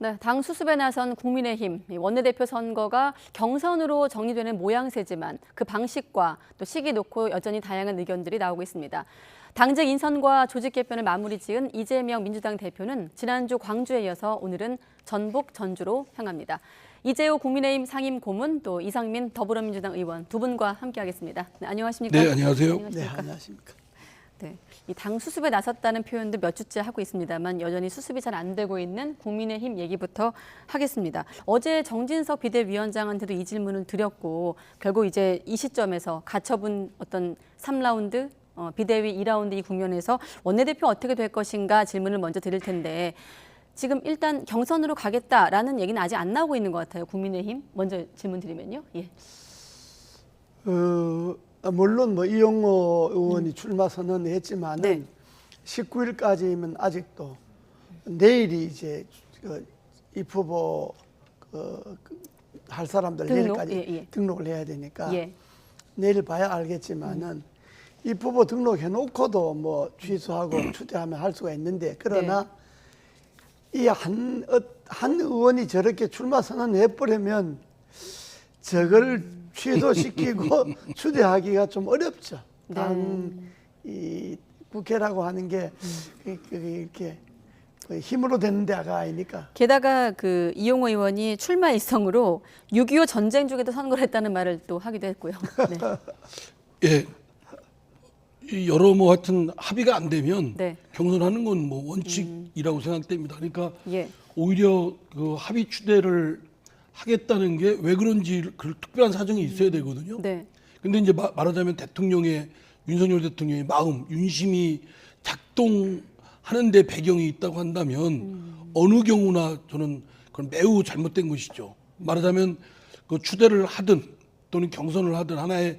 네, 당 수습에 나선 국민의힘 원내대표 선거가 경선으로 정리되는 모양새지만 그 방식과 또 시기 놓고 여전히 다양한 의견들이 나오고 있습니다. 당직 인선과 조직 개편을 마무리 지은 이재명 민주당 대표는 지난주 광주에 이어서 오늘은 전북 전주로 향합니다. 이재호 국민의힘 상임 고문 또 이상민 더불어민주당 의원 두 분과 함께하겠습니다. 네, 안녕하십니까? 네, 안녕하세요. 안녕하십니까? 네, 안녕하십니까? 네, 이 당 수습에 나섰다는 표현도 몇 주째 하고 있습니다만 여전히 수습이 잘 안 되고 있는 국민의힘 얘기부터 하겠습니다. 어제 정진석 비대위원장한테도 이 질문을 드렸고 결국 이제 이 시점에서 가처분 어떤 3라운드 비대위 2라운드 이 국면에서 원내대표 어떻게 될 것인가 질문을 먼저 드릴 텐데 지금 일단 경선으로 가겠다라는 얘기는 아직 안 나오고 있는 것 같아요. 국민의힘 먼저 질문 드리면요. 예. 물론 뭐 이용호 의원이 출마 선언했지만은 네. 19일까지면 아직도 내일이 이제 입후보 할 사람들 등록? 내일까지 예. 등록을 해야 되니까 예. 내일 봐야 알겠지만은 입후보 등록해놓고도 뭐 취소하고 추대하면 할 수가 있는데 그러나 이 한 의원이 저렇게 출마 선언해버리면 저걸 취소시키고 추대하기가 좀 어렵죠. 이 국회라고 하는 게 이렇게 힘으로 되는 데가 아니니까. 게다가 그 이용호 의원이 출마 일성으로 6.25 전쟁 중에도 선거를 했다는 말을 또 하기도 했고요. 네. 예, 이 여러 뭐 하여튼 합의가 안 되면 네. 경선하는 건 뭐 원칙이라고 생각됩니다. 그러니까 예. 오히려 그 합의 추대를 하겠다는 게 왜 그런지 그 특별한 사정이 있어야 되거든요. 네. 근데 이제 말하자면 윤석열 대통령의 마음, 윤심이 작동하는 데 배경이 있다고 한다면 어느 경우나 저는 그건 매우 잘못된 것이죠. 말하자면 그 추대를 하든 또는 경선을 하든 하나의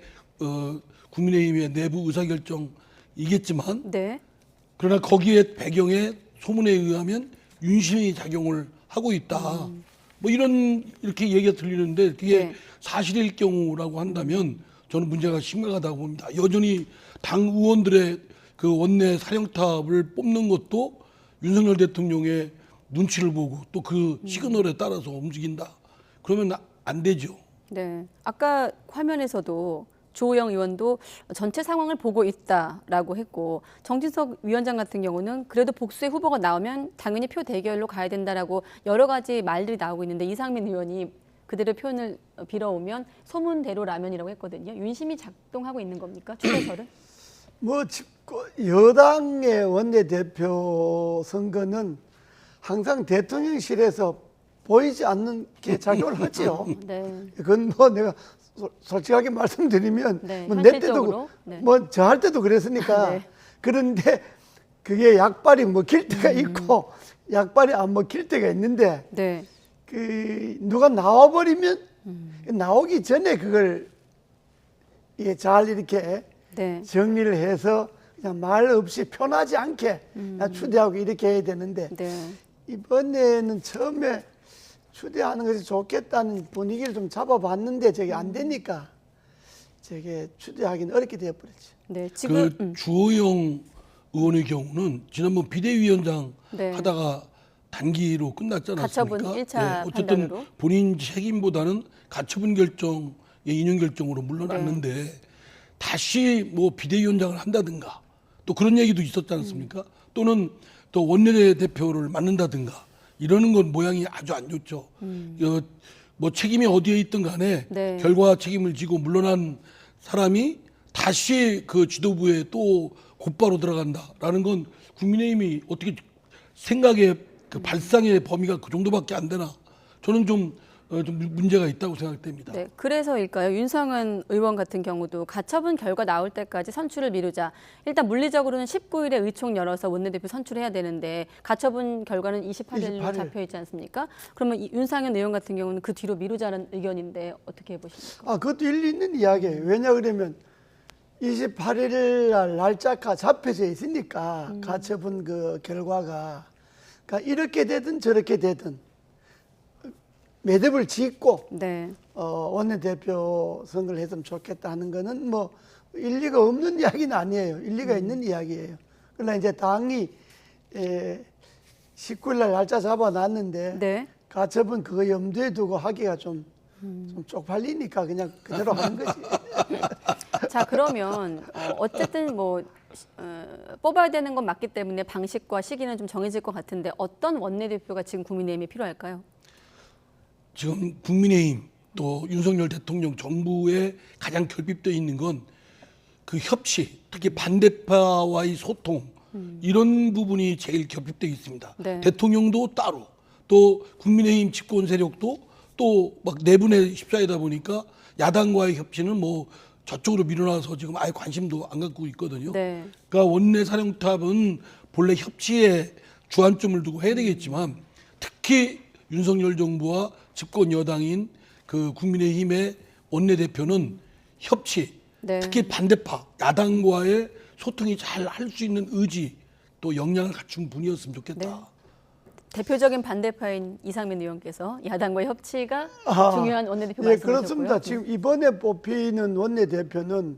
국민의힘의 내부 의사결정이겠지만 네. 그러나 거기에 배경에 소문에 의하면 윤심이 작용을 하고 있다. 뭐 이렇게 얘기가 들리는데 그게 네. 사실일 경우라고 한다면 저는 문제가 심각하다고 봅니다. 여전히 당 의원들의 그 원내 사령탑을 뽑는 것도 윤석열 대통령의 눈치를 보고 또 그 시그널에 따라서 움직인다. 그러면 안 되죠. 네. 아까 화면에서도 조호영 의원도 전체 상황을 보고 있다라고 했고 정진석 위원장 같은 경우는 그래도 복수의 후보가 나오면 당연히 표 대결로 가야 된다라고 여러 가지 말들이 나오고 있는데 이상민 의원이 그대로 표현을 빌어오면 소문대로 라면이라고 했거든요. 윤심이 작동하고 있는 겁니까? 추대설은? 뭐 여당의 원내대표 선거는 항상 대통령실에서 보이지 않는 게 작용을 하죠. 네. 그건 뭐 내가 솔직하게 말씀드리면 네, 뭐 내 때도 현실적으로. 네. 뭐 저 할 때도 그랬으니까 네. 그런데 그게 약발이 먹힐 때가 있고 약발이 안 먹힐 때가 있는데 네. 그 누가 나와버리면 나오기 전에 그걸 이게 잘 이렇게 네. 정리를 해서 그냥 말 없이 편하지 않게 그냥 추대하고 이렇게 해야 되는데 네. 이번에는 처음에 추대하는 것이 좋겠다는 분위기를 좀 잡아봤는데 저게 안 되니까 저게 추대하기는 어렵게 되어버렸죠. 네. 지금 그 주호영 의원의 경우는 지난번 비대위원장 네. 하다가 단기로 끝났지 않았습니까? 가처분 1차 어쨌든 판단으로. 본인 책임보다는 가처분 결정의 인용 결정으로 물러났는데 다시 뭐 비대위원장을 한다든가 또 그런 얘기도 있었지 않습니까? 또는 또 원내대표를 맡는다든가 이러는 건 모양이 아주 안 좋죠. 뭐 책임이 어디에 있든 간에 네. 결과 책임을 지고 물러난 사람이 다시 그 지도부에 또 곧바로 들어간다라는 건 국민의힘이 어떻게 생각의 그 발상의 범위가 그 정도밖에 안 되나? 저는 좀 문제가 있다고 생각됩니다. 네, 그래서일까요? 윤상은 의원 같은 경우도 가처분 결과 나올 때까지 선출을 미루자. 일단 물리적으로는 19일에 의총 열어서 원내대표 선출해야 되는데 가처분 결과는 28일로 28일. 잡혀 있지 않습니까? 그러면 윤상현 의원 같은 경우는 그 뒤로 미루자는 의견인데 어떻게 보십니까? 그것도 일리 있는 이야기예요. 왜냐 그러면 28일 날 날짜가 잡혀져 있으니까 가처분 그 결과가 그러니까 이렇게 되든 저렇게 되든 매듭을 짓고 네. 원내대표 선거를 했으면 좋겠다 하는 거는 뭐 일리가 없는 이야기는 아니에요. 일리가 있는 이야기예요. 그러나 이제 당이 19일 날 날짜 잡아놨는데 네. 가처분 그거 염두에 두고 하기가 좀 쪽팔리니까 그냥 그대로 하는 거지. 자, 그러면 어쨌든 뭐 뽑아야 되는 건 맞기 때문에 방식과 시기는 좀 정해질 것 같은데 어떤 원내대표가 지금 국민의힘에 필요할까요? 지금 국민의힘 또 윤석열 대통령 정부에 가장 결핍되어 있는 건 그 협치, 특히 반대파와의 소통 이런 부분이 제일 결핍되어 있습니다. 네. 대통령도 따로 또 국민의힘 집권 세력도 또 막 내분에 휩싸이다 보니까 야당과의 협치는 뭐 저쪽으로 밀어놔서 지금 아예 관심도 안 갖고 있거든요. 네. 그러니까 원내 사령탑은 본래 협치에 주안점을 두고 해야 되겠지만 특히 윤석열 정부와 집권 여당인 그 국민의힘의 원내대표는 협치, 네. 특히 반대파 야당과의 소통이 잘 할 수 있는 의지 또 역량을 갖춘 분이었으면 좋겠다. 네. 대표적인 반대파인 이상민 의원께서 야당과의 협치가 중요한 원내대표 예, 말씀하셨고요. 그렇습니다. 지금 이번에 뽑히는 원내대표는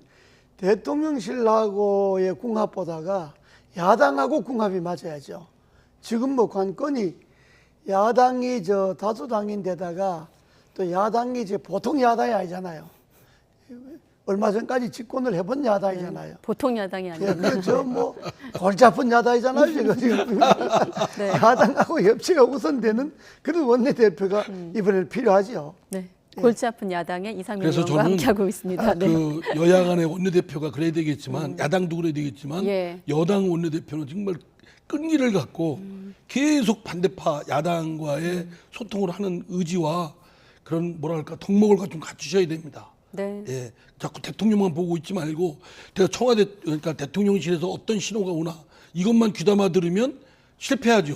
대통령실하고의 궁합보다가 야당하고 궁합이 맞아야죠. 지금 뭐 관건이 야당이 저 다수당인데다가 또 야당이 이제 보통 야당이 아니잖아요. 얼마 전까지 집권을 해본 야당이잖아요. 보통 야당이 예, 아니라 그저 뭐 골치 아픈 야당이잖아요. 지금 네. 야당하고 협치가 우선되는 그런 원내대표가 이번에 필요하죠. 네. 골치 아픈 야당의 이상민 그래서 의원과 저는 함께하고 있습니다. 네. 그 여야 간의 원내대표가 그래야 되겠지만 야당도 그래야 되겠지만 예. 여당 원내대표는 정말 끈기를 갖고 계속 반대파 야당과의 소통을 하는 의지와 그런 뭐랄까 덕목을 좀 갖추셔야 됩니다. 네. 예, 자꾸 대통령만 보고 있지 말고 제가 청와대 그러니까 대통령실에서 어떤 신호가 오나 이것만 귀담아 들으면 실패하죠.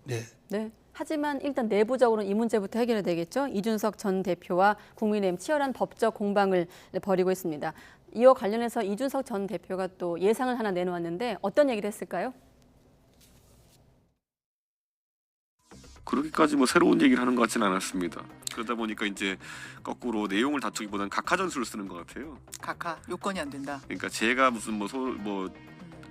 네. 네. 하지만 일단 내부적으로는 이 문제부터 해결해야 되겠죠. 이준석 전 대표와 국민의힘 치열한 법적 공방을 벌이고 있습니다. 이와 관련해서 이준석 전 대표가 또 예상을 하나 내놓았는데 어떤 얘기를 했을까요? 그렇게까지 뭐 새로운 얘기를 하는 것 같지는 않았습니다. 그러다 보니까 이제 거꾸로 내용을 다투기보다는 각하 전술을 쓰는 것 같아요. 각하 요건이 안 된다. 그러니까 제가 무슨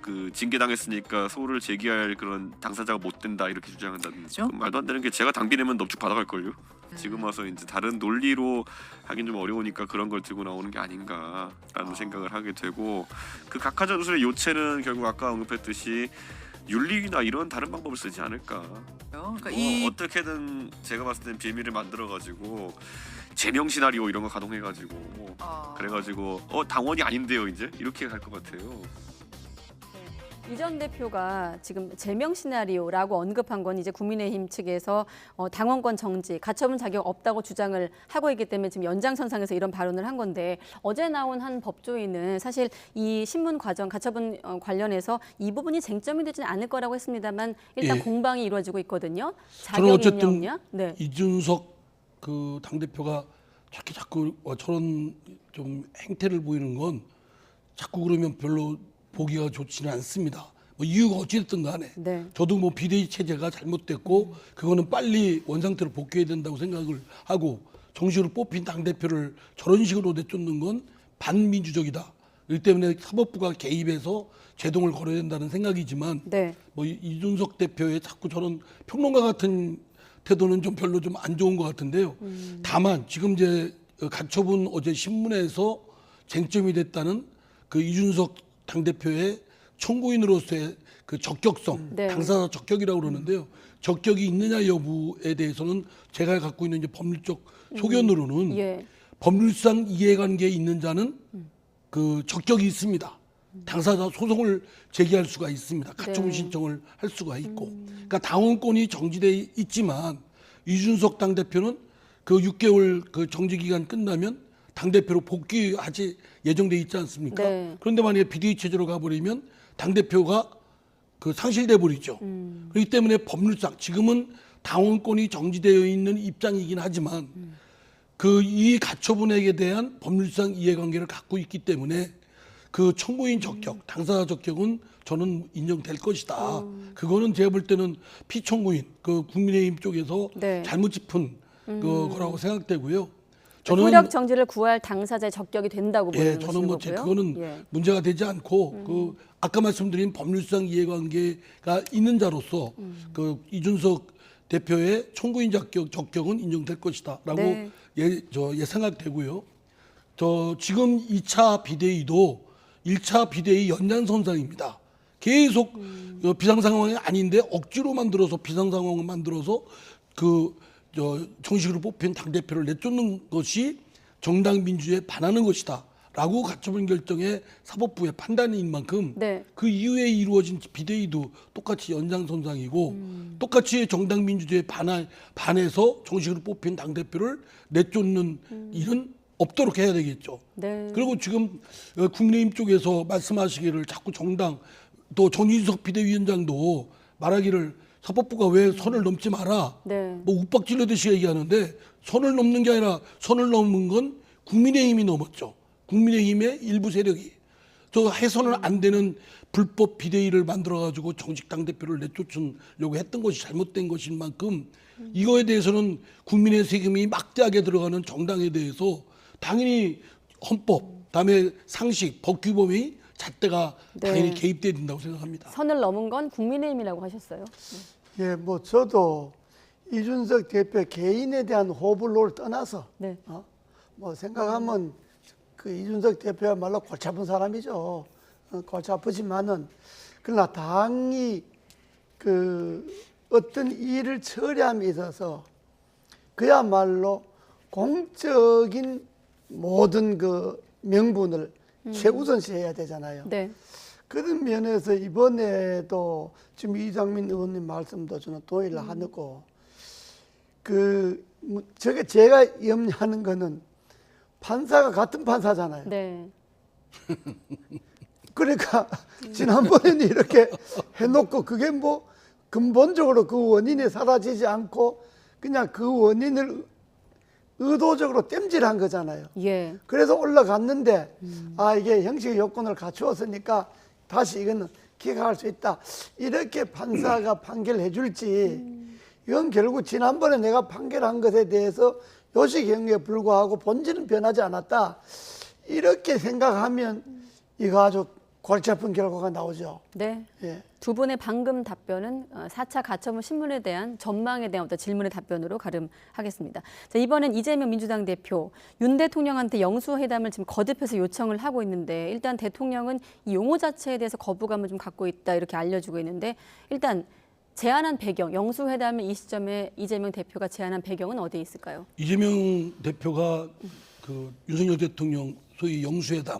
그 징계당했으니까 소를 제기할 그런 당사자가 못 된다 이렇게 주장한다든지 그렇죠? 말도 안 되는 게 제가 당비 내면 넙죽 받아갈 걸요. 지금 와서 이제 다른 논리로 하긴 좀 어려우니까 그런 걸 들고 나오는 게 아닌가라는 생각을 하게 되고 그 각하 전술의 요체는 결국 아까 언급했듯이 윤리나 이런 다른 방법을 쓰지 않을까. 그러니까 어떻게든 제가 봤을 땐 비밀을 만들어가지고 제명 시나리오 이런 거 가동해가지고 그래가지고 당원이 아닌데요 이제 이렇게 갈 것 같아요. 이 전 대표가 지금 제명 시나리오라고 언급한 건 이제 국민의힘 측에서 당원권 정지, 가처분 자격 없다고 주장을 하고 있기 때문에 지금 연장선상에서 이런 발언을 한 건데 어제 나온 한 법조인은 사실 이 신문 과정, 가처분 관련해서 이 부분이 쟁점이 되지는 않을 거라고 했습니다만 일단 예. 공방이 이루어지고 있거든요. 저는 자격 어쨌든 있냐 없냐? 네. 이준석 그 당대표가 자꾸 저런 좀 행태를 보이는 건 자꾸 그러면 별로 보기가 좋지는 않습니다. 뭐 이유가 어찌됐든 간에 네. 저도 뭐 비대위 체제가 잘못됐고 그거는 빨리 원상태로 복귀해야 된다고 생각을 하고 정식으로 뽑힌 당대표를 저런 식으로 내쫓는 건 반민주적이다. 그렇기 때문에 사법부가 개입해서 제동을 걸어야 된다는 생각이지만 네. 뭐 이준석 대표의 자꾸 저런 평론가 같은 태도는 좀 별로 좀 안 좋은 것 같은데요. 다만 지금 이제 가처분 어제 신문에서 쟁점이 됐다는 그 이준석 당대표의 청구인으로서의 그 적격성, 네. 당사자 적격이라고 그러는데요. 적격이 있느냐 여부에 대해서는 제가 갖고 있는 이제 법률적 소견으로는 예. 법률상 이해관계에 있는 자는 그 적격이 있습니다. 당사자 소송을 제기할 수가 있습니다. 가처분 네. 신청을 할 수가 있고. 그러니까 당원권이 정지돼 있지만 이준석 당대표는 그 6개월 그 정지 기간 끝나면 당대표로 복귀하지 예정돼 있지 않습니까? 네. 그런데 만약에 비대위 체제로 가버리면 당대표가 그 상실돼 버리죠. 그렇기 때문에 법률상 지금은 당원권이 정지되어 있는 입장이긴 하지만 그 이 가처분액에 대한 법률상 이해관계를 갖고 있기 때문에 그 청구인 적격, 당사자 적격은 저는 인정될 것이다. 그거는 제가 볼 때는 피청구인 그 국민의힘 쪽에서 네. 잘못 짚은 그 거라고 생각되고요. 저는 효력 정지를 구할 당사자의 적격이 된다고 보는 예, 것인 저는 뭐 거고요. 그거는 예. 문제가 되지 않고 그 아까 말씀드린 법률상 이해관계가 있는 자로서 그 이준석 대표의 청구인 적격은 인정될 것이다라고 네. 생각되고요. 저 지금 2차 비대위도 1차 비대위 연장선상입니다. 계속 비상 상황이 아닌데 억지로 만들어서 비상 상황을 만들어서 정식으로 뽑힌 당 대표를 내쫓는 것이 정당 민주에 반하는 것이다라고 가처분 결정의 사법부의 판단인 만큼 네. 그 이후에 이루어진 비대위도 똑같이 연장선상이고 똑같이 정당 민주주의에 반해서 정식으로 뽑힌 당 대표를 내쫓는 일은 없도록 해야 되겠죠. 네. 그리고 지금 국민의힘 쪽에서 말씀하시기를 자꾸 정당 또 정진석 비대위원장도 말하기를 사법부가 왜 선을 넘지 마라. 네. 뭐 욱박질러듯이 얘기하는데 선을 넘는 게 아니라 선을 넘은 건 국민의힘이 넘었죠. 국민의힘의 일부 세력이 저 해서는 안 되는 불법 비대위를 만들어 가지고 정식 당 대표를 내쫓으려고 했던 것이 잘못된 것인 만큼 이거에 대해서는 국민의 세금이 막대하게 들어가는 정당에 대해서 당연히 헌법, 다음에 상식, 법규범위 잣대가 네. 당연히 개입돼야 된다고 생각합니다. 선을 넘은 건 국민의힘이라고 하셨어요. 예, 뭐 저도 이준석 대표 개인에 대한 호불호를 떠나서 네. 뭐 생각하면 그 이준석 대표야말로 골치 아픈 사람이죠. 골치 아프지만은 그러나 당이 그 어떤 일을 처리함에 있어서 그야말로 공적인 모든 그 명분을 최우선시해야 되잖아요. 네. 그런 면에서 이번에도 지금 이장민 의원님 말씀도 저는 동의를 하고 저게 제가 염려하는 거는 판사가 같은 판사잖아요. 네. 그러니까 지난번에는 이렇게 해놓고 그게 뭐 근본적으로 그 원인이 사라지지 않고 그냥 그 원인을 의도적으로 땜질한 거잖아요. 예. 그래서 올라갔는데 이게 형식 요건을 갖추었으니까 다시 이거는 기각할 수 있다. 이렇게 판사가 판결해 줄지 이건 결국 지난번에 내가 판결한 것에 대해서 요식행위에 불과하고 본질은 변하지 않았다. 이렇게 생각하면 이거 아주 골치 아픈 결과가 나오죠. 네. 예. 두 분의 방금 답변은 4차 가처분 신문에 대한 전망에 대한 어떤 질문의 답변으로 가름하겠습니다. 자, 이번엔 이재명 민주당 대표, 윤 대통령한테 영수회담을 지금 거듭해서 요청을 하고 있는데 일단 대통령은 이 용어 자체에 대해서 거부감을 좀 갖고 있다 이렇게 알려주고 있는데 일단 제안한 배경, 영수회담을 이 시점에 이재명 대표가 제안한 배경은 어디에 있을까요? 이재명 대표가 그 윤석열 대통령 소위 영수회담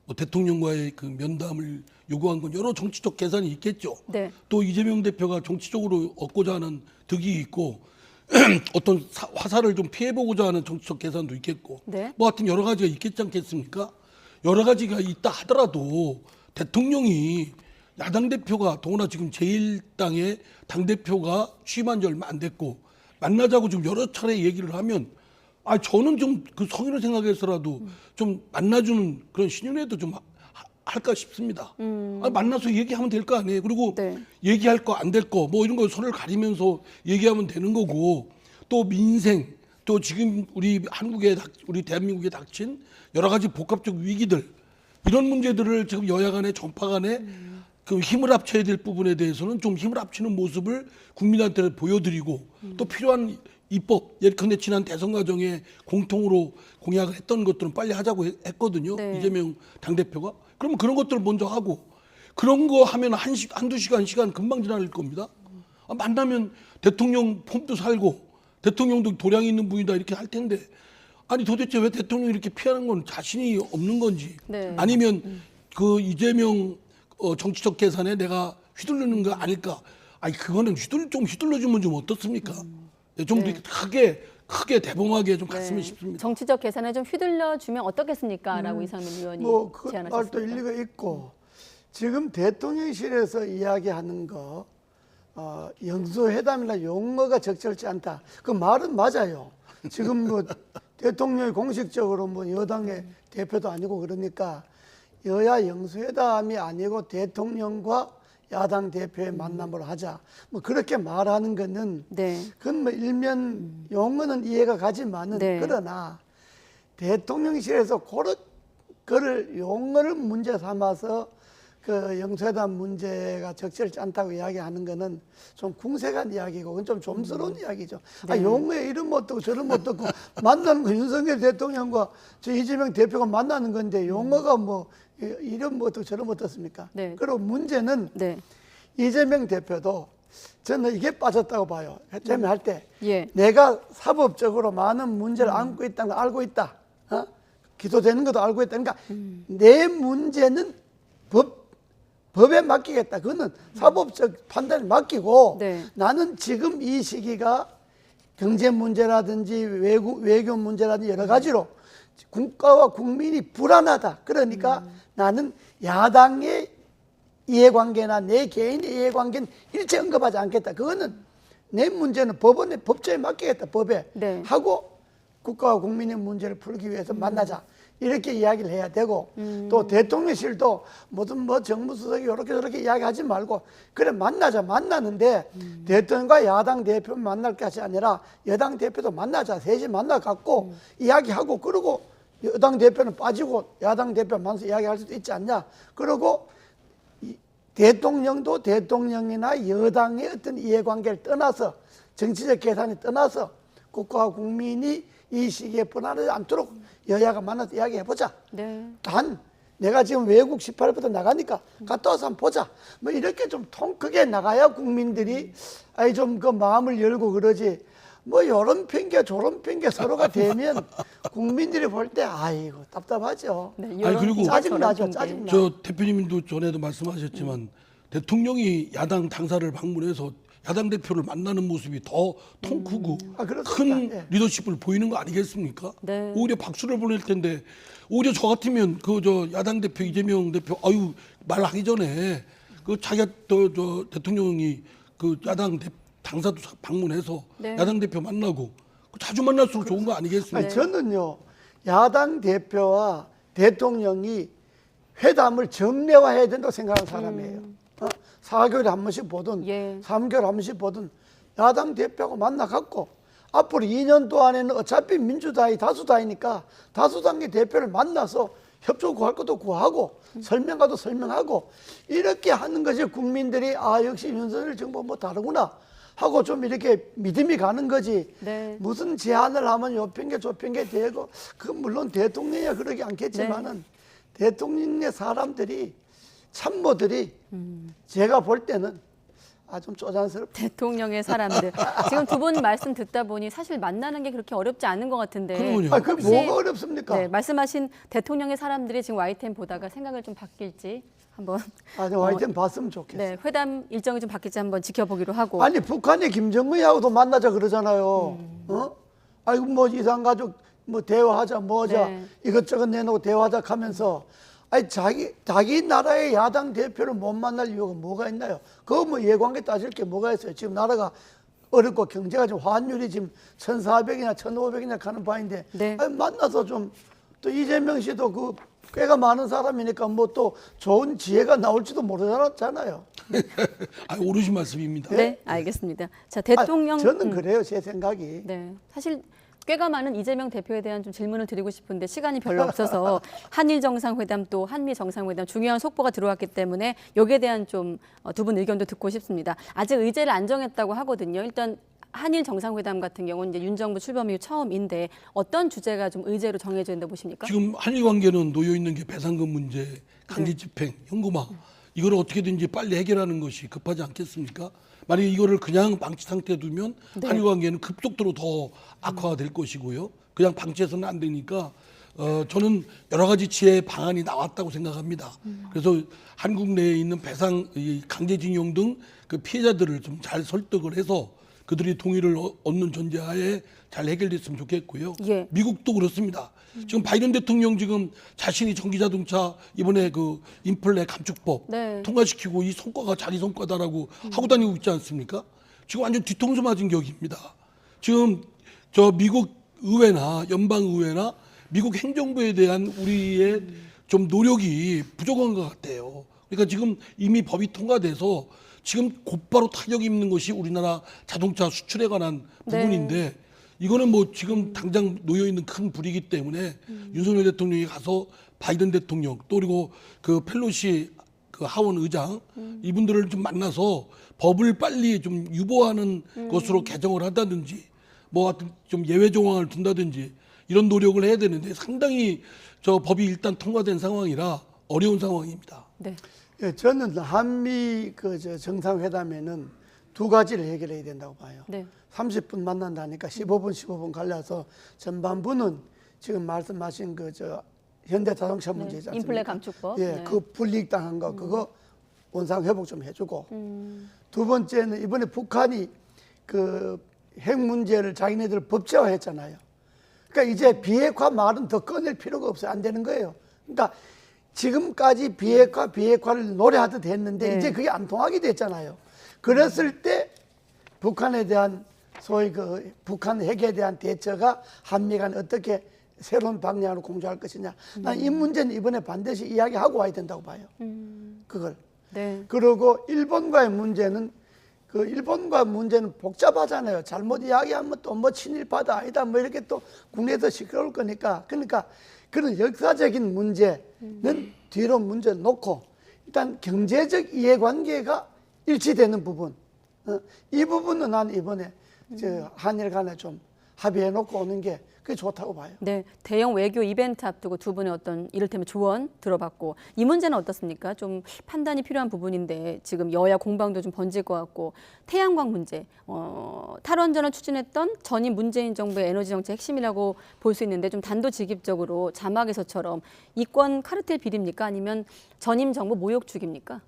뭐 대통령과의 그 면담을 요구한 건 여러 정치적 계산이 있겠죠. 네. 또 이재명 대표가 정치적으로 얻고자 하는 득이 있고 어떤 화살을 좀 피해보고자 하는 정치적 계산도 있겠고 네. 뭐 하여튼 여러 가지가 있겠지 않겠습니까? 여러 가지가 있다 하더라도 대통령이 야당 대표가 더구나 지금 제1당의 당대표가 취임한 지 얼마 안 됐고 만나자고 좀 여러 차례 얘기를 하면 저는 좀 그 성의를 생각해서라도 좀 만나주는 그런 신윤회도 좀 할까 싶습니다. 만나서 얘기하면 될 거 아니에요. 그리고 네. 얘기할 거 안 될 거 뭐 이런 거 손을 가리면서 얘기하면 되는 거고 또 민생 또 지금 우리 대한민국에 닥친 여러 가지 복합적 위기들 이런 문제들을 지금 여야 간에 정파 간에 그 힘을 합쳐야 될 부분에 대해서는 좀 힘을 합치는 모습을 국민한테 보여드리고 또 필요한 입법, 예컨대 지난 대선 과정에 공통으로 공약을 했던 것들은 빨리 하자고 했거든요. 네. 이재명 당대표가. 그러면 그런 것들을 먼저 하고 그런 거 하면 한두 시간 금방 지날 겁니다. 만나면 대통령 폼도 살고 대통령도 도량이 있는 분이다 이렇게 할 텐데 아니 도대체 왜 대통령이 이렇게 피하는 건 자신이 없는 건지 네. 아니면 그 이재명 정치적 계산에 내가 휘둘르는 거 아닐까. 그거는 좀 휘둘러주면 좀 어떻습니까? 좀 네. 크게 대범하게 좀 갔으면 싶습니다. 정치적 계산에 좀 휘둘러주면 어떻겠습니까? 라고 이상민 의원이 그 제안하셨습니다. 말도 일리가 있고 지금 대통령실에서 이야기하는 거 영수회담이나 용어가 적절치 않다. 그 말은 맞아요. 지금 뭐 대통령이 공식적으로 뭐 여당의 대표도 아니고 그러니까 여야 영수회담이 아니고 대통령과 야당 대표의 만남을 하자. 뭐 그렇게 말하는 거는 네. 그건 뭐 일면 용어는 이해가 가지만은 네. 그러나 대통령실에서 그를 용어를 문제 삼아서 그 영수회담 문제가 적절치 않다고 이야기하는 거는 좀 궁색한 이야기고 그건 좀 좀스러운 이야기죠. 아, 용어에 이름 어떻고 저름 어떻고 만나는 거 윤석열 대통령과 저 이재명 대표가 만나는 건데 용어가 뭐 이름 어떻고 저름 어떻습니까? 네. 그리고 문제는 네. 이재명 대표도 저는 이게 빠졌다고 봐요. 할 때 예. 내가 사법적으로 많은 문제를 안고 있다는 걸 알고 있다. 기소되는 것도 알고 있다. 그러니까 내 문제는 법에 맡기겠다. 그거는 사법적 판단을 맡기고 네. 나는 지금 이 시기가 경제 문제라든지 외교 문제라든지 여러 가지로 국가와 국민이 불안하다. 그러니까 나는 야당의 이해관계나 내 개인의 이해관계는 일체 언급하지 않겠다. 그거는 내 문제는 법조에 맡기겠다. 법에 네. 하고 국가와 국민의 문제를 풀기 위해서 만나자. 이렇게 이야기를 해야 되고 또 대통령실도 무슨 뭐 정무수석이 이렇게 저렇게 이야기하지 말고 그래 만나자. 만나는데 대통령과 야당 대표 만날 것이 아니라 여당 대표도 만나자. 셋이 만나갖고 이야기하고 그러고 여당 대표는 빠지고 야당 대표 만나서 이야기할 수도 있지 않냐. 그러고 대통령도 대통령이나 여당의 어떤 이해관계를 떠나서 정치적 계산을 떠나서 국가와 국민이 이 시기에 불안하지 않도록 여야가 만나서 이야기해보자. 네. 단 내가 지금 외국 18일부터 나가니까 갔다 와서 한번 보자. 뭐 이렇게 좀 통 크게 나가야 국민들이 아이 좀 그 마음을 열고 그러지. 뭐 요런 핑계 저런 핑계 서로가 되면 국민들이 볼 때 아이고 답답하죠. 네. 아니, 이런 그리고 핑계, 짜증나죠, 저런 핑계. 짜증나. 저 대표님도 전에도 말씀하셨지만 대통령이 야당 당사를 방문해서 야당 대표를 만나는 모습이 더 통크고 아, 그렇습니다. 큰 예. 리더십을 보이는 거 아니겠습니까? 네. 오히려 박수를 보낼 텐데 오히려 저 같으면 그 저 야당 대표 이재명 대표 아유 말하기 전에 그 자기가 저 대통령이 그 야당 당사도 방문해서 네. 야당 대표 만나고 자주 만날수록 좋은 거 아니겠습니까? 아니, 저는요 야당 대표와 대통령이 회담을 정례화해야 된다고 생각하는 사람이에요. 4개월에 한 번씩 보든 예. 3개월에 한 번씩 보든 야당 대표하고 만나갖고 앞으로 2년 동안에는 어차피 민주당이 다수당이니까 다수당의 대표를 만나서 협조 구할 것도 구하고 설명하도 설명하고 이렇게 하는 것이 국민들이 아 역시 윤석열 정부 뭐 다르구나 하고 좀 이렇게 믿음이 가는 거지. 네. 무슨 제안을 하면 요 핑계 저 핑계 대고 그 물론 대통령이야 그러기 않겠지만은 대통령의 사람들이 참모들이 제가 볼 때는 좀 쪼잔스럽다. 대통령의 사람들. 지금 두 분 말씀 듣다 보니 사실 만나는 게 그렇게 어렵지 않은 것 같은데. 그러면요. 그 혹시, 뭐가 어렵습니까? 네, 말씀하신 대통령의 사람들이 지금 YTN 보다가 생각을 좀 바뀔지 한번. 하여튼 봤으면 좋겠어요. 네, 회담 일정이 좀 바뀔지 한번 지켜보기로 하고. 아니 북한이 김정은하고도 만나자 그러잖아요. 아이고 뭐 이산가족 뭐 대화하자 뭐하자 네. 이것저것 내놓고 대화하자 하면서 아니 자기 나라의 야당 대표를 못 만날 이유가 뭐가 있나요? 그거 뭐 이해관계 따질 게 뭐가 있어요? 지금 나라가 어렵고 경제가 지금 환율이 지금 1,400이나 1,500이나 가는 바인데 네. 아니, 만나서 좀 또 이재명 씨도 그 꽤가 많은 사람이니까 뭐 또 좋은 지혜가 나올지도 모르잖아요. 옳으신 말씀입니다. 네, 알겠습니다. 자, 대통령. 저는 그래요, 제 생각이. 네, 사실 꽤가 많은 이재명 대표에 대한 좀 질문을 드리고 싶은데 시간이 별로 없어서 한일 정상회담 또 한미 정상회담 중요한 속보가 들어왔기 때문에 여기에 대한 좀 두 분 의견도 듣고 싶습니다. 아직 의제를 안 정했다고 하거든요. 일단 한일 정상회담 같은 경우는 이제 윤 정부 출범 이후 처음인데 어떤 주제가 좀 의제로 정해져 있다고 보십니까? 지금 한일 관계는 놓여 있는 게 배상금 문제, 강제 집행, 현금화 이걸 어떻게든지 빨리 해결하는 것이 급하지 않겠습니까? 만약에 이거를 그냥 방치 상태에 두면 한일 관계는 급속도로 더 악화가 될 것이고요. 그냥 방치해서는 안 되니까 저는 여러 가지 지혜 방안이 나왔다고 생각합니다. 그래서 한국 내에 있는 배상, 강제징용 등 그 피해자들을 좀 잘 설득을 해서 그들이 동의를 얻는 전제하에 잘 해결됐으면 좋겠고요. 예. 미국도 그렇습니다. 지금 바이든 대통령 지금 자신이 전기자동차 이번에 그 인플레 감축법 네. 통과시키고 이 성과가 자기 성과다라고 하고 다니고 있지 않습니까? 지금 완전 뒤통수 맞은 격입니다. 지금 저 미국 의회나 연방 의회나 미국 행정부에 대한 우리의 좀 노력이 부족한 것 같아요. 그러니까 지금 이미 법이 통과돼서 지금 곧바로 타격 입는 것이 우리나라 자동차 수출에 관한 부분인데 이거는 뭐 지금 당장 놓여 있는 큰 불이기 때문에 윤석열 대통령이 가서 바이든 대통령 또 그리고 그 펠로시 그 하원 의장 이분들을 좀 만나서 법을 빨리 좀 유보하는 것으로 개정을 한다든지 뭐 하여튼 좀 예외 조항을 둔다든지 이런 노력을 해야 되는데 상당히 저 법이 일단 통과된 상황이라 어려운 상황입니다. 네. 예, 저는 한미 정상회담에는 두 가지를 해결해야 된다고 봐요. 네. 30분 만난다니까 15분 갈라서 전반부는 지금 말씀하신 현대자동차 문제지 않습니까? 인플레 감축법. 예, 네. 그 불이익 당한 거 그거 원상 회복 좀 해주고 두 번째는 이번에 북한이 그 핵 문제를 자기네들 법제화했잖아요. 그러니까 이제 비핵화 말은 더 꺼낼 필요가 없어요. 안 되는 거예요. 그러니까 지금까지 비핵화를 노래하듯 했는데 네. 이제 그게 안 통하게 됐잖아요. 그랬을 때 북한에 대한 소위 그 북한 핵에 대한 대처가 한미 간 어떻게 새로운 방향으로 공조할 것이냐. 난 이 문제는 이번에 반드시 이야기하고 와야 된다고 봐요. 그걸. 네. 그리고 일본과의 문제는 복잡하잖아요. 잘못 이야기하면 또 뭐 친일파다 아니다 뭐 이렇게 또 국내에서 시끄러울 거니까. 그러니까 그런 역사적인 문제는 뒤로 문제 놓고 일단 경제적 이해관계가 일치되는 부분. 이 부분은 난 이번에 한일 간에 좀 합의해 놓고 오는 게 그게 좋다고 봐요. 네, 대형 외교 이벤트 앞두고 두 분의 어떤 이를테면 조언 들어봤고 이 문제는 어떻습니까? 좀 판단이 필요한 부분인데 지금 여야 공방도 좀 번질 것 같고 태양광 문제, 탈원전을 추진했던 전임 문재인 정부의 에너지 정책 핵심이라고 볼 수 있는데 좀 단도직입적으로 자막에서처럼 이권 카르텔 비리입니까? 아니면 전임 정부 모욕축입니까?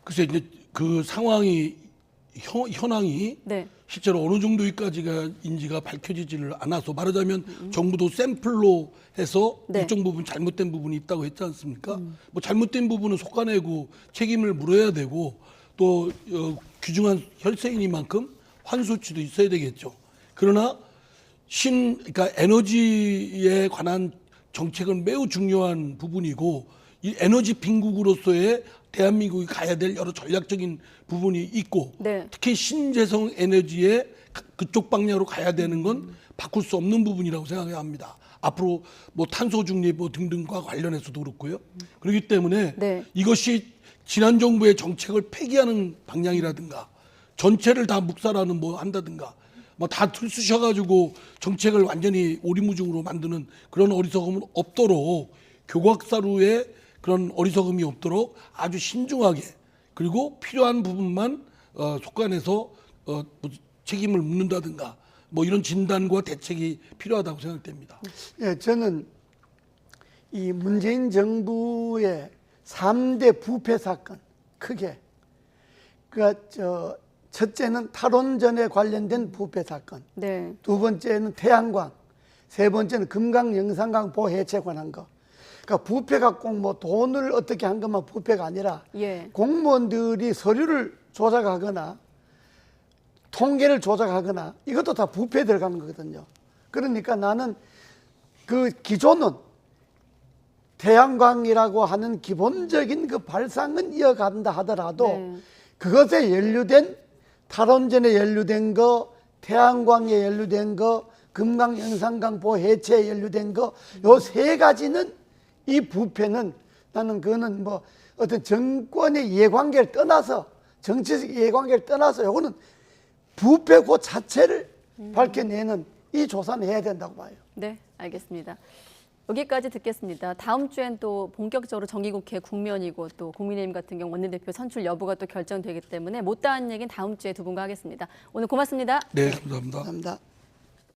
글쎄 이제 그 상황이 현황이 네. 실제로 어느 정도까지인지가 밝혀지지를 않아서 말하자면 정부도 샘플로 해서 네. 일정 부분 잘못된 부분이 있다고 했지 않습니까? 뭐 잘못된 부분은 속아내고 책임을 물어야 되고 또 귀중한 혈세이니만큼 환수치도 있어야 되겠죠. 그러나 그러니까 에너지에 관한 정책은 매우 중요한 부분이고 이 에너지 빈국으로서의 대한민국이 가야 될 여러 전략적인 부분이 있고 네. 특히 신재생 에너지의 그쪽 방향으로 가야 되는 건 바꿀 수 없는 부분이라고 생각해야 합니다. 앞으로 뭐 탄소 중립 뭐 등등과 관련해서도 그렇고요. 그렇기 때문에 네. 이것이 지난 정부의 정책을 폐기하는 방향이라든가 전체를 다 묵살하는 뭐 한다든가 뭐 다 틀쑤셔가지고 정책을 완전히 오리무중으로 만드는 그런 어리석음은 없도록 교과사루에 그런 어리석음이 없도록 아주 신중하게 그리고 필요한 부분만 속간해서 뭐 책임을 묻는다든가 뭐 이런 진단과 대책이 필요하다고 생각됩니다. 예, 저는 이 문재인 정부의 3대 부패 사건 크게 첫째는 탈원전에 관련된 부패 사건, 네. 두 번째는 태양광, 세 번째는 금강 영산강 보호 해체 관한 거. 그러니까 부패가 꼭 뭐 돈을 어떻게 한 것만 부패가 아니라 예. 공무원들이 서류를 조작하거나 통계를 조작하거나 이것도 다 부패에 들어가는 거거든요. 그러니까 나는 그 기존은 태양광이라고 하는 기본적인 그 발상은 이어간다 하더라도 네. 그것에 연루된 탈원전에 연루된 거, 태양광에 연루된 거, 금강 영산강 보호 해체에 연루된 거, 요 세 가지는 이 부패는 나는 그거는 뭐 어떤 정권의 이해관계를 떠나서 정치적 이해관계를 떠나서 요거는 부패 그 자체를 밝혀내는 이 조사는 해야 된다고 봐요. 네, 알겠습니다. 여기까지 듣겠습니다. 다음 주엔 또 본격적으로 정기국회 국면이고 또 국민의힘 같은 경우 원내대표 선출 여부가 또 결정되기 때문에 못다한 얘기는 다음 주에 두 분과 하겠습니다. 오늘 고맙습니다. 네, 감사합니다. 감사합니다.